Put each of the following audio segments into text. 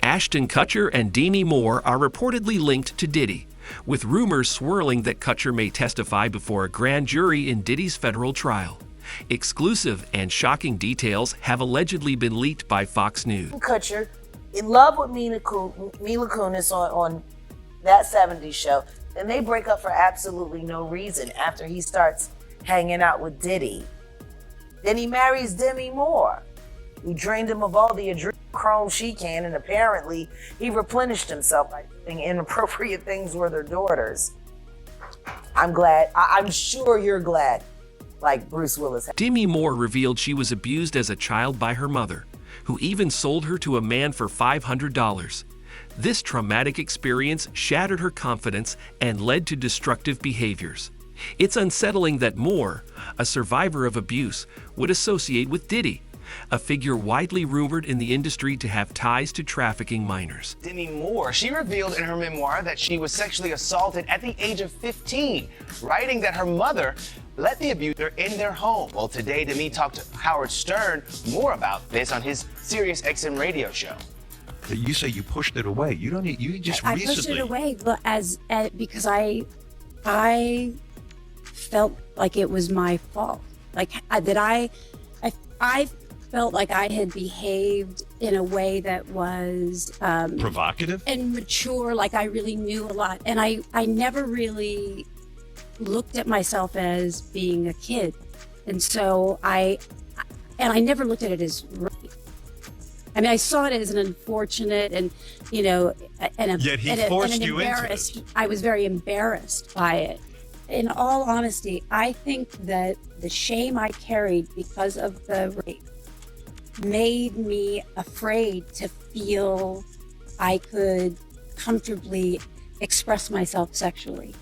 Ashton Kutcher and Demi Moore are reportedly linked to Diddy, with rumors swirling that Kutcher may testify before a grand jury in Diddy's federal trial. Exclusive and shocking details have allegedly been leaked by Fox News. Kutcher, in love with Mila Kunis on that 70s show, then they break up for absolutely no reason after he starts hanging out with Diddy. Then he marries Demi Moore, who drained him of all the adrenochrome she can, and apparently he replenished himself by doing inappropriate things with her daughters. I'm glad. I'm sure you're glad, like Bruce Willis. Demi Moore revealed she was abused as a child by her mother, who even sold her to a man for $500. This traumatic experience shattered her confidence and led to destructive behaviors. It's unsettling that Moore, a survivor of abuse, would associate with Diddy, a figure widely rumored in the industry to have ties to trafficking minors. Demi Moore, she revealed in her memoir that she was sexually assaulted at the age of 15, writing that her mother let the abuser in their home. Well, today, Demi talked to Howard Stern more about this on his Sirius XM radio show. You say you pushed it away. You don't need, you just I recently. pushed it away because I felt like it was my fault. Like I felt like I had behaved in a way that was provocative and mature, like I really knew a lot. And I never really looked at myself as being a kid. And so I never looked at it as rape. I mean, I saw it as an unfortunate and, Yet he forced you into it. I was very embarrassed by it. In all honesty, I think that the shame I carried because of the rape made me afraid to feel I could comfortably express myself sexually.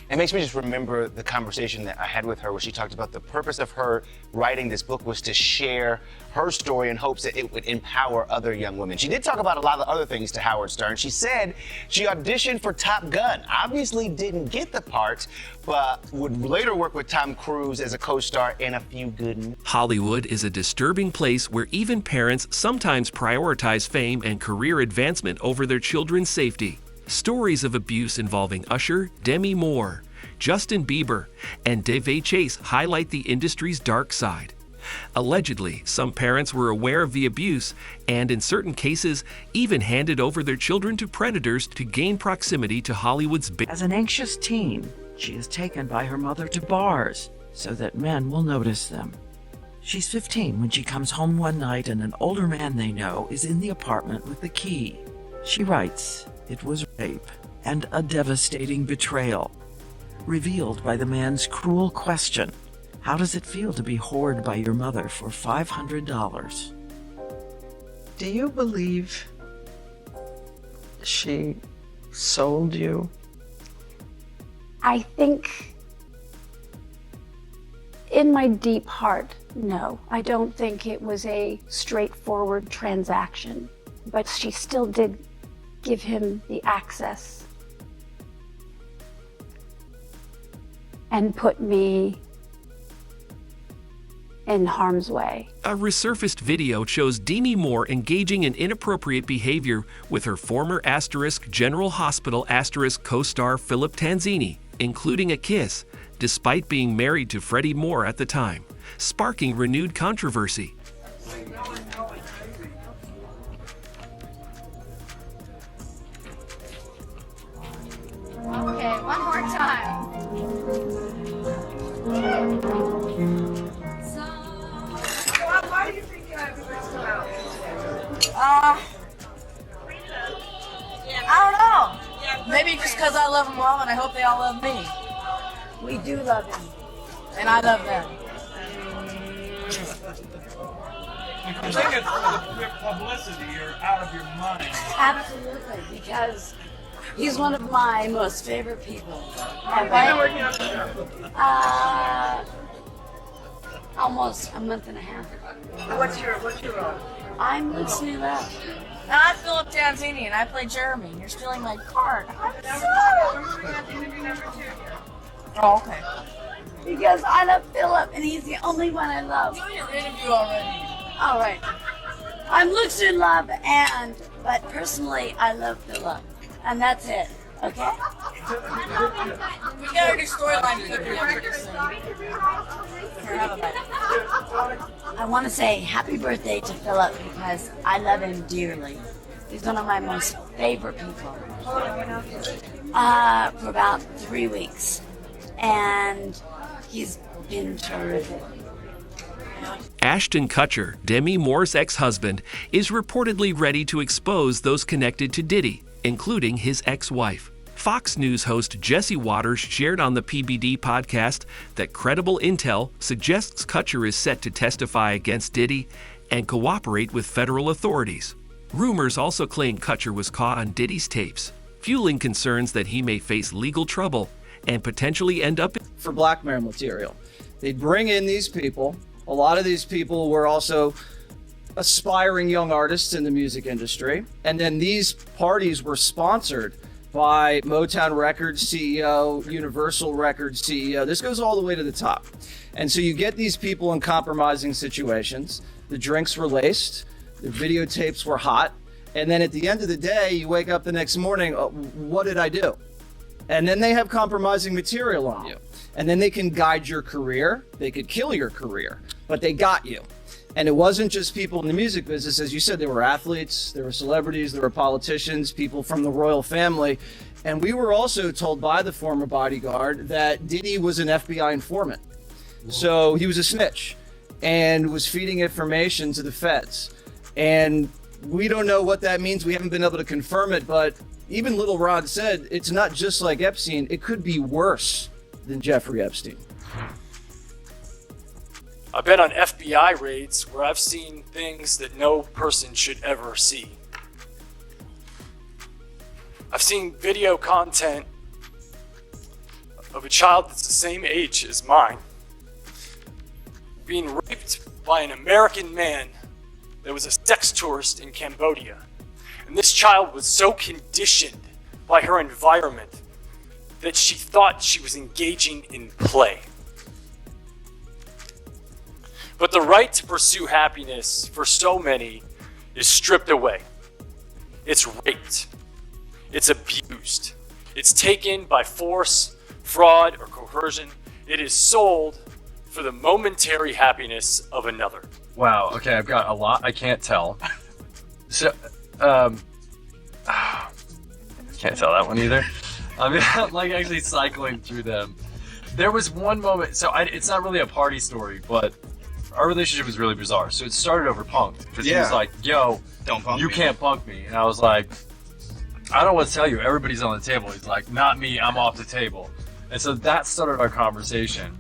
It makes me just remember the conversation that I had with her where she talked about the purpose of her writing this book was to share her story in hopes that it would empower other young women. She did talk about a lot of other things to Howard Stern. She said she auditioned for Top Gun, obviously didn't get the part, but would later work with Tom Cruise as a co-star in A Few Good Men. Hollywood is a disturbing place where even parents sometimes prioritize fame and career advancement over their children's safety. Stories of abuse involving Usher, Demi Moore, Justin Bieber, and Davey Chase highlight the industry's dark side. Allegedly, some parents were aware of the abuse and, in certain cases, even handed over their children to predators to gain proximity to Hollywood's big. As an anxious teen, she is taken by her mother to bars so that men will notice them. She's 15 when she comes home one night and an older man they know is in the apartment with the key. She writes, it was rape and a devastating betrayal, revealed by the man's cruel question, how does it feel to be whored by your mother for $500? Do you believe she sold you? I think in my deep heart, no. I don't think it was a straightforward transaction, but she still did give him the access and put me in harm's way. A resurfaced video shows Demi Moore engaging in inappropriate behavior with her former General Hospital co-star Philip Tanzini, including a kiss, despite being married to Freddie Moore at the time, sparking renewed controversy. Okay, one more time. Why do you think you have to come out? I don't know. Maybe just because I love them all and I hope they all love me. We do love him. And I love them. If you think it's for the quick publicity, you're out of your mind. Absolutely, because he's one of my most favorite people. Have you been working on the show? Almost a month and a half. What's your role? I'm Lucy Left. And I'm Philip Tanzini and I play Jeremy. You're stealing my card. I'm sorry. We're going to have interview number 2 here. Oh, okay. Because I love Philip and he's the only one I love. Do your interview already. All right. I'm Lucy Love and But personally, I love Philip. And that's it. Okay? We got a new storyline cooking up pretty soon. Here, have a bite. I want to say happy birthday to Philip because I love him dearly. He's one of my most favorite people. For about 3 weeks. And he's been terrific. Ashton Kutcher, Demi Moore's ex-husband, is reportedly ready to expose those connected to Diddy, including his ex-wife. Fox News host Jesse Waters shared on the PBD podcast that credible intel suggests Kutcher is set to testify against Diddy and cooperate with federal authorities. Rumors also claim Kutcher was caught on Diddy's tapes, fueling concerns that he may face legal trouble and potentially end up for blackmail material. They'd bring in these people. A lot of these people were also aspiring young artists in the music industry. And then these parties were sponsored by Motown Records CEO, Universal Records CEO. This goes all the way to the top. And so you get these people in compromising situations. The drinks were laced, the videotapes were hot. And then at the end of the day, you wake up the next morning, what did I do? And then they have compromising material on you. And then they can guide your career. They could kill your career, but they got you. And it wasn't just people in the music business. As you said, there were athletes, there were celebrities, there were politicians, people from the royal family. And we were also told by the former bodyguard that Diddy was an FBI informant. So he was a snitch and was feeding information to the feds. And we don't know what that means. We haven't been able to confirm it, but even Little Rod said it's not just like Epstein. It could be worse than Jeffrey Epstein. I've been on FBI raids where I've seen things that no person should ever see. I've seen video content of a child that's the same age as mine being raped by an American man that was a sex tourist in Cambodia. And this child was so conditioned by her environment that she thought she was engaging in play. But the right to pursue happiness for so many is stripped away. It's raped. It's abused. It's taken by force, fraud, or coercion. It is sold for the momentary happiness of another. Wow, okay, I've got a lot I can't tell. So, can't tell that one either. I mean, I'm like actually cycling through them. There was one moment, so it's not really a party story, but our relationship was really bizarre. So it started over punked, because he was like, yo, don't punk you me. Can't punk me. And I was like, I don't know what to tell you, everybody's on the table. He's like, not me, I'm off the table. And so that started our conversation.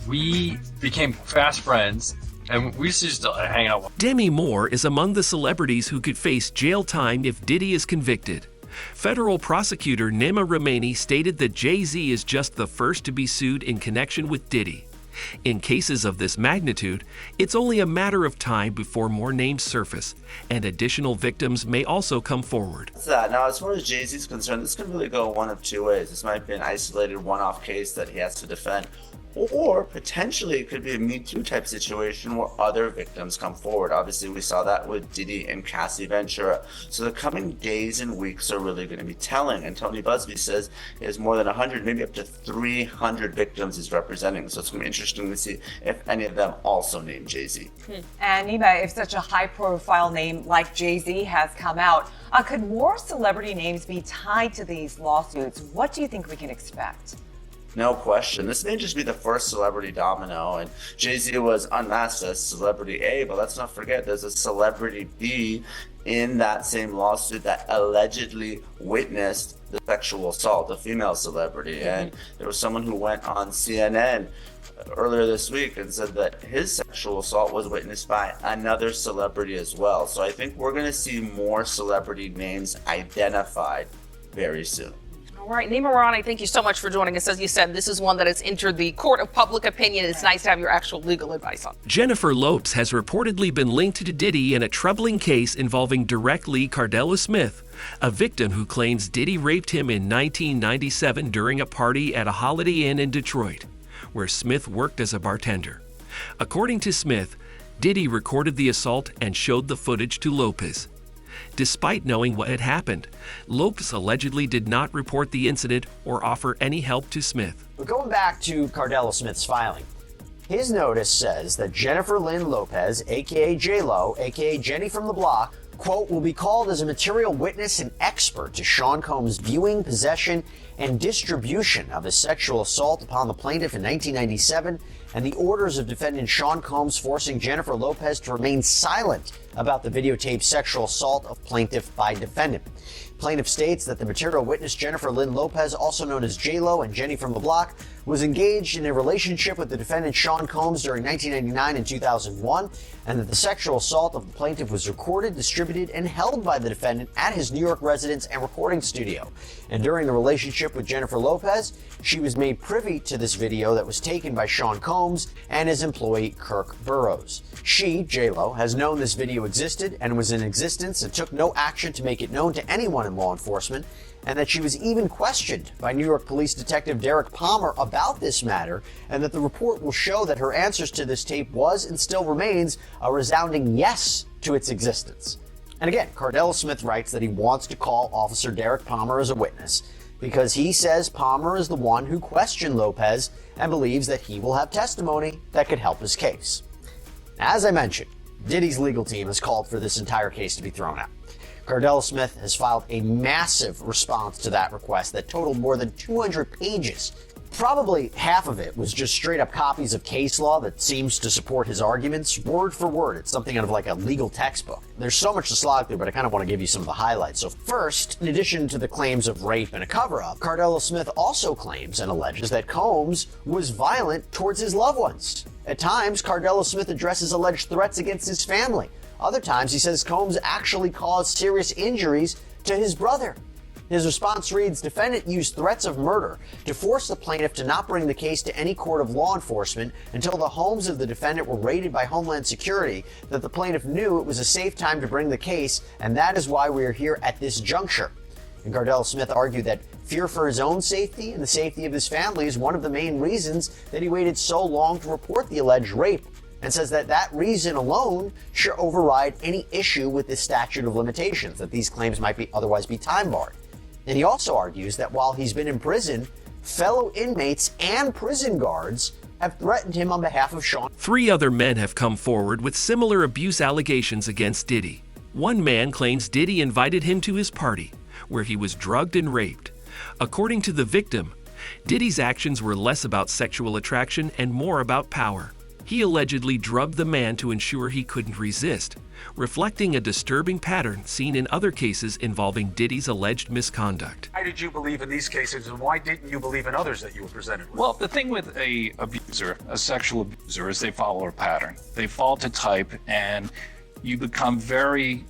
We became fast friends, and we used to just hang out. Demi Moore is among the celebrities who could face jail time if Diddy is convicted. Federal prosecutor Nima Ramani stated that Jay-Z is just the first to be sued in connection with Diddy. In cases of this magnitude, it's only a matter of time before more names surface, and additional victims may also come forward. Now, as far as Jay-Z's concerned, this could really go one of two ways. This might be an isolated one-off case that he has to defend, or potentially it could be a Me Too type situation where other victims come forward. Obviously, we saw that with Diddy and Cassie Ventura. So the coming days and weeks are really going to be telling. And Tony Busby says he has more than 100, maybe up to 300 victims he's representing. So it's going to be interesting to see if any of them also name Jay-Z. And Nima, if such a high-profile name like Jay-Z has come out, could more celebrity names be tied to these lawsuits? What do you think we can expect? No question. This may just be the first celebrity domino, and Jay-Z was unmasked as celebrity A, but let's not forget there's a celebrity B in that same lawsuit that allegedly witnessed the sexual assault, a female celebrity. And there was someone who went on CNN earlier this week and said that his sexual assault was witnessed by another celebrity as well. So I think we're going to see more celebrity names identified very soon. All right, Nima Rani, thank you so much for joining us. As you said, this is one that has entered the court of public opinion. It's nice to have your actual legal advice on. Jennifer Lopez has reportedly been linked to Diddy in a troubling case involving directly Cardella Smith, a victim who claims Diddy raped him in 1997 during a party at a Holiday Inn in Detroit, where Smith worked as a bartender. According to Smith, Diddy recorded the assault and showed the footage to Lopez. Despite knowing what had happened, Lopez allegedly did not report the incident or offer any help to Smith. But going back to Cardella Smith's filing, his notice says that Jennifer Lynn Lopez, aka J-Lo, aka Jenny from the Block, quote, will be called as a material witness and expert to Sean Combs' viewing, possession, and distribution of his sexual assault upon the plaintiff in 1997, and the orders of defendant Sean Combs forcing Jennifer Lopez to remain silent about the videotaped sexual assault of plaintiff by defendant. Plaintiff states that the material witness Jennifer Lynn Lopez, also known as J-Lo and Jenny from the Block, was engaged in a relationship with the defendant Sean Combs during 1999 and 2001, and that the sexual assault of the plaintiff was recorded, distributed, and held by the defendant at his New York residence and recording studio. And during the relationship with Jennifer Lopez, she was made privy to this video that was taken by Sean Combs and his employee Kirk Burrows. She, J-Lo, has known this video existed and was in existence and took no action to make it known to anyone in law enforcement, and that she was even questioned by New York Police Detective Derek Palmer about this matter, and that the report will show that her answers to this tape was and still remains a resounding yes to its existence. And again, Cardella Smith writes that he wants to call Officer Derek Palmer as a witness because he says Palmer is the one who questioned Lopez and believes that he will have testimony that could help his case. As I mentioned, Diddy's legal team has called for this entire case to be thrown out. Cardella Smith has filed a massive response to that request that totaled more than 200 pages. Probably half of it was just straight up copies of case law that seems to support his arguments, word for word. It's something out of like a legal textbook. There's so much to slog through, but I kind of want to give you some of the highlights. So first, in addition to the claims of rape and a cover-up, Cardella Smith also claims and alleges that Combs was violent towards his loved ones. At times, Cardella Smith addresses alleged threats against his family. Other times, he says Combs actually caused serious injuries to his brother. His response reads, defendant used threats of murder to force the plaintiff to not bring the case to any court of law enforcement until the homes of the defendant were raided by Homeland Security, that the plaintiff knew it was a safe time to bring the case, and that is why we are here at this juncture. And Cardella Smith argued that fear for his own safety and the safety of his family is one of the main reasons that he waited so long to report the alleged rape, and says that that reason alone should override any issue with the statute of limitations, that these claims might otherwise be time barred. And he also argues that while he's been in prison, fellow inmates and prison guards have threatened him on behalf of Sean. 3 other men have come forward with similar abuse allegations against Diddy. One man claims Diddy invited him to his party, where he was drugged and raped. According to the victim, Diddy's actions were less about sexual attraction and more about power. He allegedly drugged the man to ensure he couldn't resist, reflecting a disturbing pattern seen in other cases involving Diddy's alleged misconduct. Why did you believe in these cases, and why didn't you believe in others that you were presented with? Well, the thing with a abuser, a sexual abuser, is they follow a pattern. They fall to type, and you become very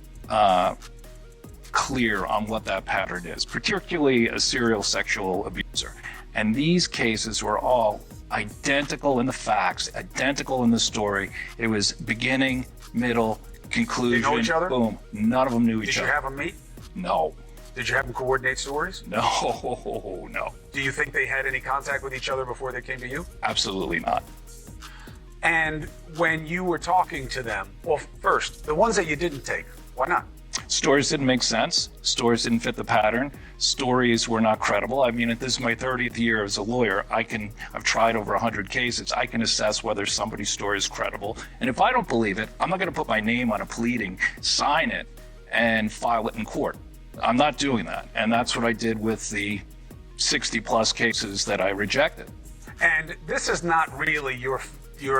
clear on what that pattern is, particularly a serial sexual abuser. And these cases were all identical in the facts, identical in the story. It was beginning, middle, conclusion. They know each other? Boom. None of them knew each other. Did you have them meet? No. Did you have them coordinate stories? No, no. Do you think they had any contact with each other before they came to you? Absolutely not. And when you were talking to them, well, first, the ones that you didn't take, why not? Stories didn't make sense. Stories didn't fit the pattern. Stories were not credible. I mean, this is my 30th year as a lawyer. I've tried over 100 cases. I can assess whether somebody's story is credible. And if I don't believe it, I'm not going to put my name on a pleading, sign it, and file it in court. I'm not doing that. And that's what I did with the 60 plus cases that I rejected. And this is not really your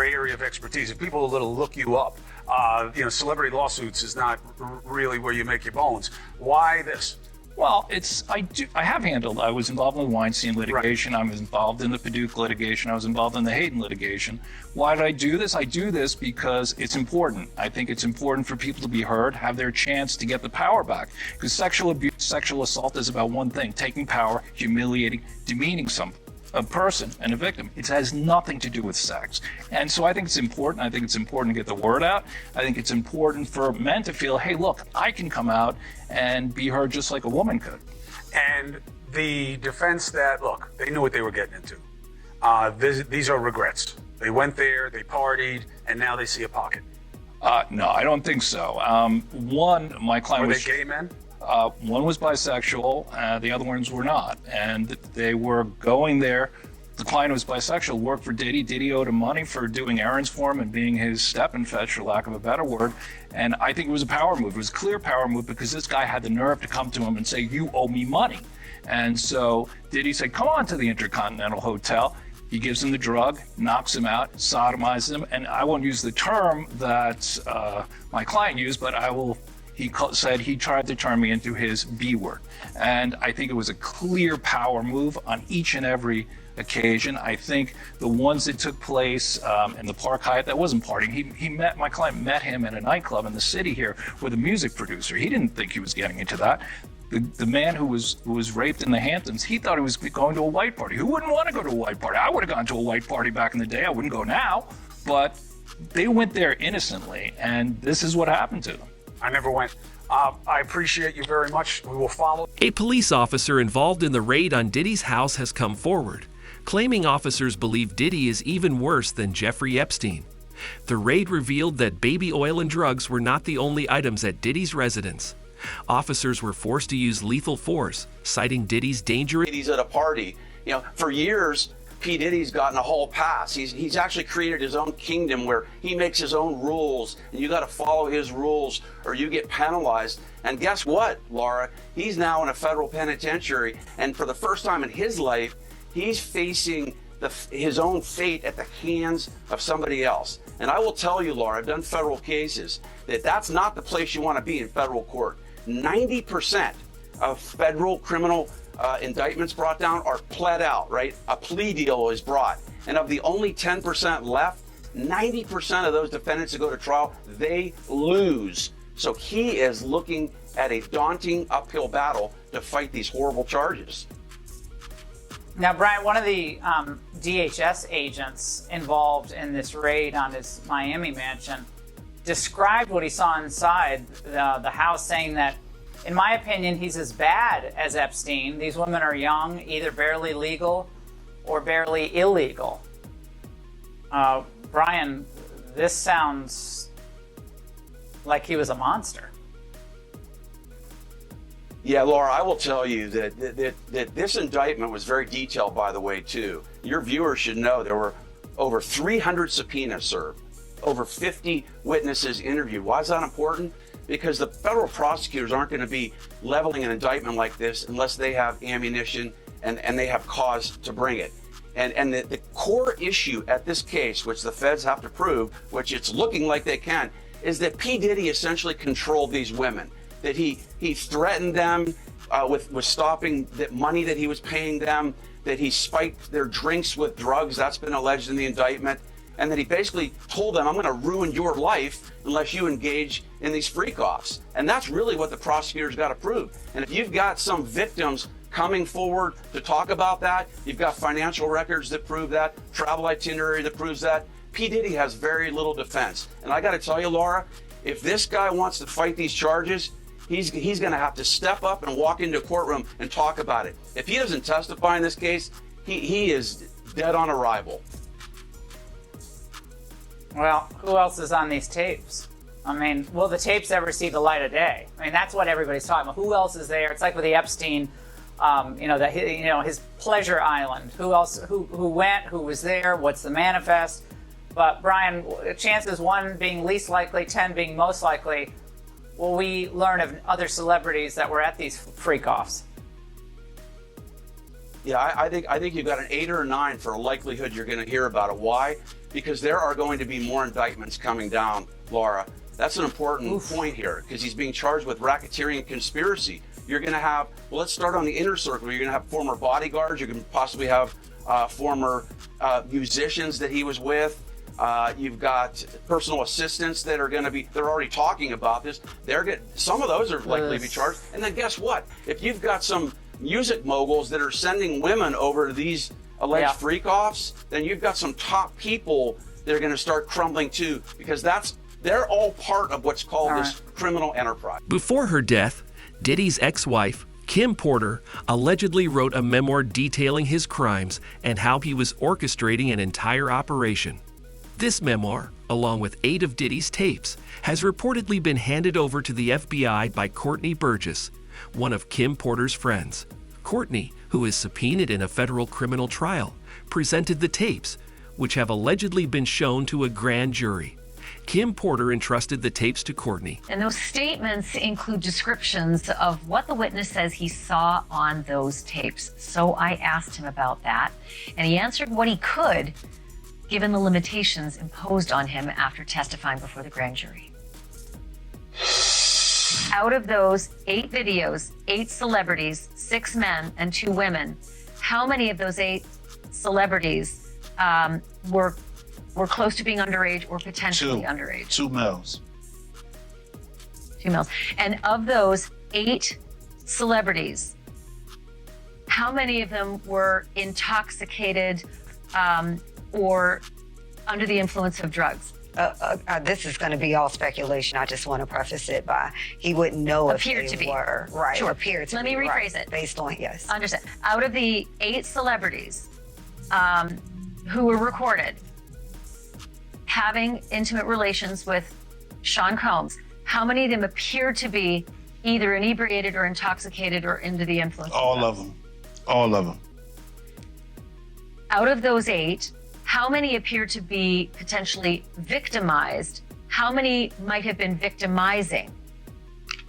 area of expertise. If people will look you up, celebrity lawsuits is not really where you make your bones. Why this? Well, I was involved in the Weinstein litigation. Right. I was involved in the Paducah litigation. I was involved in the Hayden litigation. Why did I do this? I do this because it's important. I think it's important for people to be heard, have their chance to get the power back. Because sexual abuse, sexual assault is about one thing: taking power, humiliating, demeaning a person and a victim. It has nothing to do with sex. And so I think it's important. I think it's important to get the word out. I think it's important for men to feel, hey, look, I can come out and be heard just like a woman could. And the defense that, look, they knew what they were getting into. These are regrets. They went there, they partied, and now they see a pocket. No, I don't think so. One, my client Were was... they gay men? One was bisexual, the other ones were not. And they were going there. The client was bisexual, worked for Diddy. Diddy owed him money for doing errands for him and being his step and fetch, for lack of a better word. And I think it was a power move. It was a clear power move because this guy had the nerve to come to him and say, "You owe me money." And so Diddy said, "Come on to the Intercontinental Hotel." He gives him the drug, knocks him out, sodomizes him. And I won't use the term that my client used, but I will. He said he tried to turn me into his B word. And I think it was a clear power move on each and every occasion. I think the ones that took place in the Park Hyatt, that wasn't partying. My client met him in a nightclub in the city here with a music producer. He didn't think he was getting into that. The man who was raped in the Hamptons, he thought he was going to a white party. Who wouldn't want to go to a white party? I would have gone to a white party back in the day. I wouldn't go now. But they went there innocently, and this is what happened to them. I never went. I appreciate you very much. We will follow. A police officer involved in the raid on Diddy's house has come forward, claiming officers believe Diddy is even worse than Jeffrey Epstein. The raid revealed that baby oil and drugs were not the only items at Diddy's residence. Officers were forced to use lethal force, citing Diddy's dangerous... Diddy's at a party. You know, for years, P. Diddy's gotten a whole pass. He's actually created his own kingdom where he makes his own rules, and you got to follow his rules or you get penalized. And guess what, Laura? He's now in a federal penitentiary, and for the first time in his life, he's facing his own fate at the hands of somebody else. And I will tell you, Laura, I've done federal cases, that's not the place you want to be in federal court. 90% of federal criminal indictments brought down are pled out, right? A plea deal is brought. And of the only 10% left, 90% of those defendants that go to trial, they lose. So he is looking at a daunting uphill battle to fight these horrible charges. Now, Brian, one of the DHS agents involved in this raid on his Miami mansion described what he saw inside the house, saying that, in my opinion, he's as bad as Epstein. These women are young, either barely legal or barely illegal. Brian, this sounds like he was a monster. Yeah, Laura, I will tell you that this indictment was very detailed, by the way, too. Your viewers should know there were over 300 subpoenas served, over 50 witnesses interviewed. Why is that important? Because the federal prosecutors aren't going to be leveling an indictment like this unless they have ammunition and they have cause to bring it. And the core issue at this case, which the feds have to prove, which it's looking like they can, is that P. Diddy essentially controlled these women. That he threatened them with stopping the money that he was paying them, that he spiked their drinks with drugs, that's been alleged in the indictment, and that he basically told them, I'm going to ruin your life unless you engage in these freak-offs. And that's really what the prosecutors got to prove. And if you've got some victims coming forward to talk about that, you've got financial records that prove that, travel itinerary that proves that, P. Diddy has very little defense. And I got to tell you, Laura, if this guy wants to fight these charges, he's going to have to step up and walk into a courtroom and talk about it. If he doesn't testify in this case, he is dead on arrival. Well, who else is on these tapes? I mean, will the tapes ever see the light of day? I mean, that's what everybody's talking about. Who else is there? It's like with the Epstein, his pleasure island. Who else? Who went? Who was there? What's the manifest? But Brian, chances 1 being least likely, 10 being most likely. Will we learn of other celebrities that were at these freak-offs? Yeah, I think you've got an 8 or a 9 for a likelihood you're going to hear about it. Why? Because there are going to be more indictments coming down, Laura. That's an important point here, because he's being charged with racketeering and conspiracy. You're going to have, well, let's start on the inner circle. You're going to have former bodyguards. You can possibly have former musicians that he was with. You've got personal assistants that are going to be, they're already talking about this. Some of those are likely to be charged. And then guess what? If you've got some music moguls that are sending women over to these alleged freak-offs, then you've got some top people that are going to start crumbling too, because they're all part of what's called this criminal enterprise. Before her death, Diddy's ex-wife, Kim Porter, allegedly wrote a memoir detailing his crimes and how he was orchestrating an entire operation. This memoir, along with 8 of Diddy's tapes, has reportedly been handed over to the FBI by Courtney Burgess, one of Kim Porter's friends. Courtney, who is subpoenaed in a federal criminal trial, presented the tapes, which have allegedly been shown to a grand jury. Kim Porter entrusted the tapes to Courtney. And those statements include descriptions of what the witness says he saw on those tapes. So I asked him about that, and he answered what he could, given the limitations imposed on him after testifying before the grand jury. Out of those 8 videos, 8 celebrities, 6 men and 2 women, how many of those 8 celebrities were close to being underage or potentially underage? 2 males. 2 males. And of those 8 celebrities, how many of them were intoxicated or under the influence of drugs? This is going to be all speculation. I just want to preface it by he wouldn't know if they were. Right. Sure. Appeared to Let be. me rephrase Right. it. Based on, yes. Understand. Out of the 8 celebrities who were recorded having intimate relations with Sean Combs, how many of them appeared to be either inebriated or intoxicated or under the influence? All of them. All of them. Out of those 8, how many appear to be potentially victimized? How many might have been victimizing?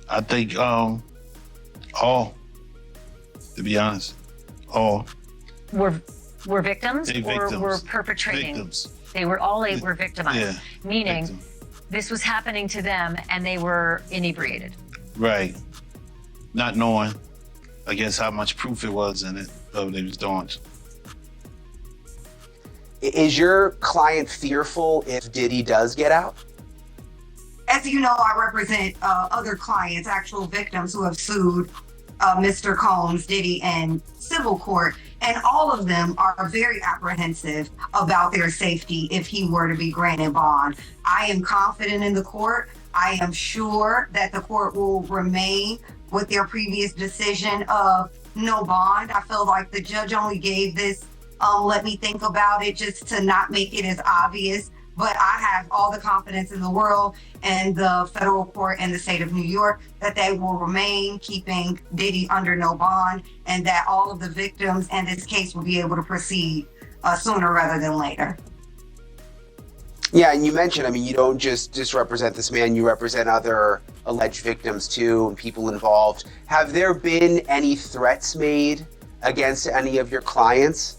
I think all, to be honest, all. Were victims They or victims. were perpetrating? Victims. They were all 8 were victimized, Yeah, meaning this was happening to them and they were inebriated. Right. Not knowing, I guess, how much proof it was in it of what they was doing. Is your client fearful if Diddy does get out? As you know, I represent other clients, actual victims who have sued Mr. Combs, Diddy, in civil court, and all of them are very apprehensive about their safety if he were to be granted bond. I am confident in the court. I am sure that the court will remain with their previous decision of no bond. I feel like the judge only gave this let me think about it just to not make it as obvious. But I have all the confidence in the world and the federal court and the state of New York that they will remain keeping Diddy under no bond and that all of the victims in this case will be able to proceed sooner rather than later. Yeah, and you mentioned, I mean, you don't just represent this man, you represent other alleged victims too and people involved. Have there been any threats made against any of your clients?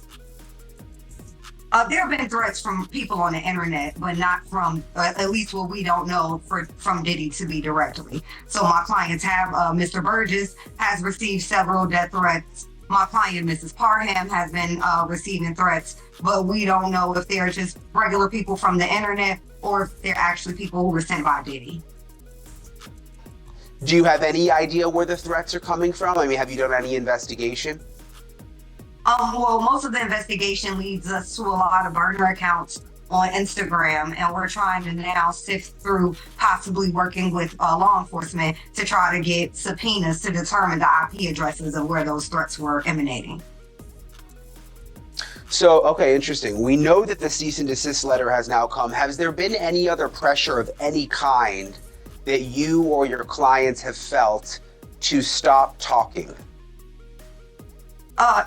There have been threats from people on the internet, but not from, at least what we don't know, from Diddy to be directly. So my clients have, Mr. Burgess has received several death threats. My client, Mrs. Parham, has been receiving threats, but we don't know if they're just regular people from the internet or if they're actually people who were sent by Diddy. Do you have any idea where the threats are coming from? I mean, have you done any investigation? Well, most of the investigation leads us to a lot of burner accounts on Instagram, and we're trying to now sift through possibly working with law enforcement to try to get subpoenas to determine the IP addresses of where those threats were emanating. So, okay, interesting. We know that the cease and desist letter has now come. Has there been any other pressure of any kind that you or your clients have felt to stop talking?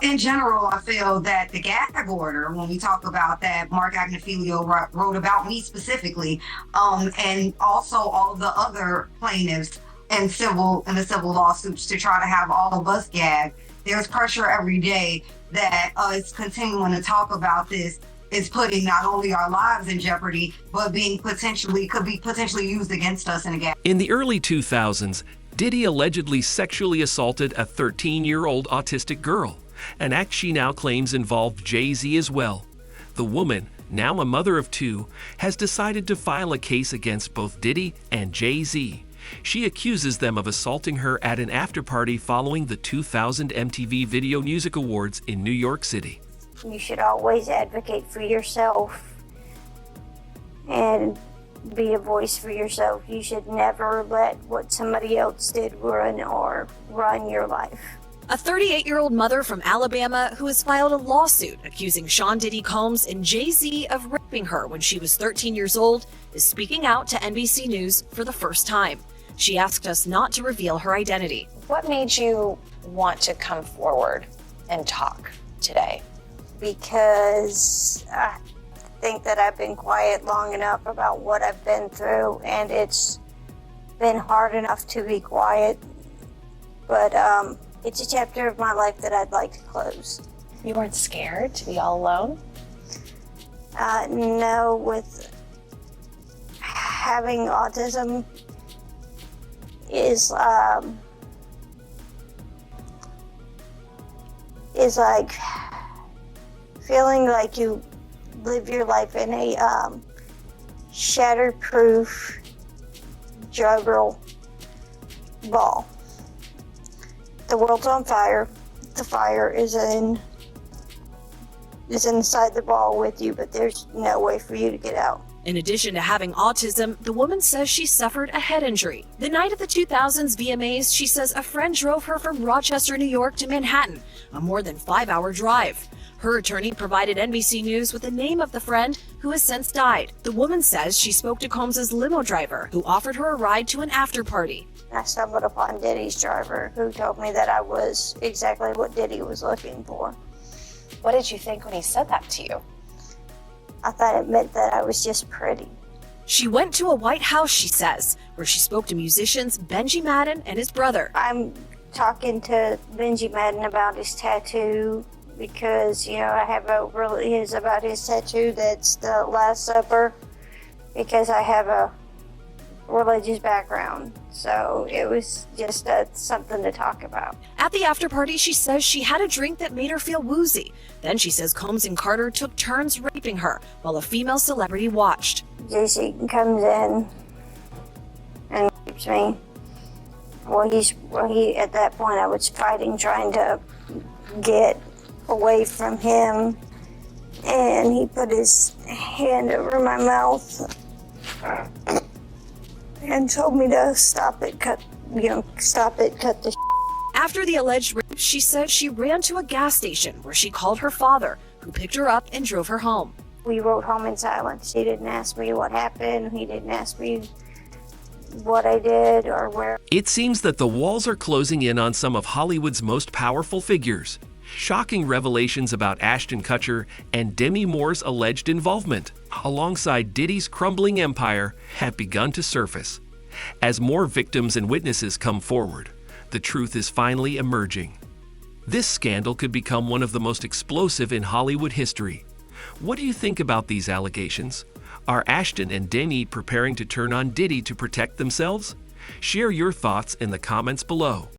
In general, I feel that the gag order, when we talk about that, Mark Agnifilio wrote about me specifically, and also all of the other plaintiffs in the civil lawsuits to try to have all of us gag. There's pressure every day that is continuing to talk about this is putting not only our lives in jeopardy, but could be potentially used against us in a gag. In the early 2000s, Diddy allegedly sexually assaulted a 13-year-old autistic girl, an act she now claims involved Jay-Z as well. The woman, now a mother of 2, has decided to file a case against both Diddy and Jay-Z. She accuses them of assaulting her at an after-party following the 2000 MTV Video Music Awards in New York City. You should always advocate for yourself and be a voice for yourself. You should never let what somebody else did run your life. A 38-year-old mother from Alabama who has filed a lawsuit accusing Sean Diddy Combs and Jay-Z of raping her when she was 13 years old is speaking out to NBC News for the first time. She asked us not to reveal her identity. What made you want to come forward and talk today? Because I think that I've been quiet long enough about what I've been through, and it's been hard enough to be quiet. But it's a chapter of my life that I'd like to close. You weren't scared to be all alone? No, with having autism is like feeling like you live your life in a shatterproof juggle ball. The world's on fire. The fire is inside the ball with you, but there's no way for you to get out. In addition to having autism, the woman says she suffered a head injury. The night of the 2000s VMAs, she says a friend drove her from Rochester, New York to Manhattan, a more than 5-hour drive. Her attorney provided NBC News with the name of the friend who has since died. The woman says she spoke to Combs' limo driver, who offered her a ride to an after party. I stumbled upon Diddy's driver, who told me that I was exactly what Diddy was looking for. What did you think when he said that to you? I thought it meant that I was just pretty. She went to a White House, she says, where she spoke to musicians Benji Madden and his brother. I'm talking to Benji Madden about his tattoo because, I have about his tattoo that's the Last Supper, because I have a religious background. So it was just something to talk about. At the after party, she says she had a drink that made her feel woozy. Then she says Combs and Carter took turns raping her while a female celebrity watched. JC comes in and rapes me. He at that point I was fighting, trying to get away from him, and he put his hand over my mouth and told me to stop it, cut the After the alleged rape, she said she ran to a gas station where she called her father, who picked her up and drove her home. We rode home in silence. He didn't ask me what happened. He didn't ask me what I did or where. It seems that the walls are closing in on some of Hollywood's most powerful figures. Shocking revelations about Ashton Kutcher and Demi Moore's alleged involvement, alongside Diddy's crumbling empire, have begun to surface. As more victims and witnesses come forward, the truth is finally emerging. This scandal could become one of the most explosive in Hollywood history. What do you think about these allegations? Are Ashton and Demi preparing to turn on Diddy to protect themselves? Share your thoughts in the comments below.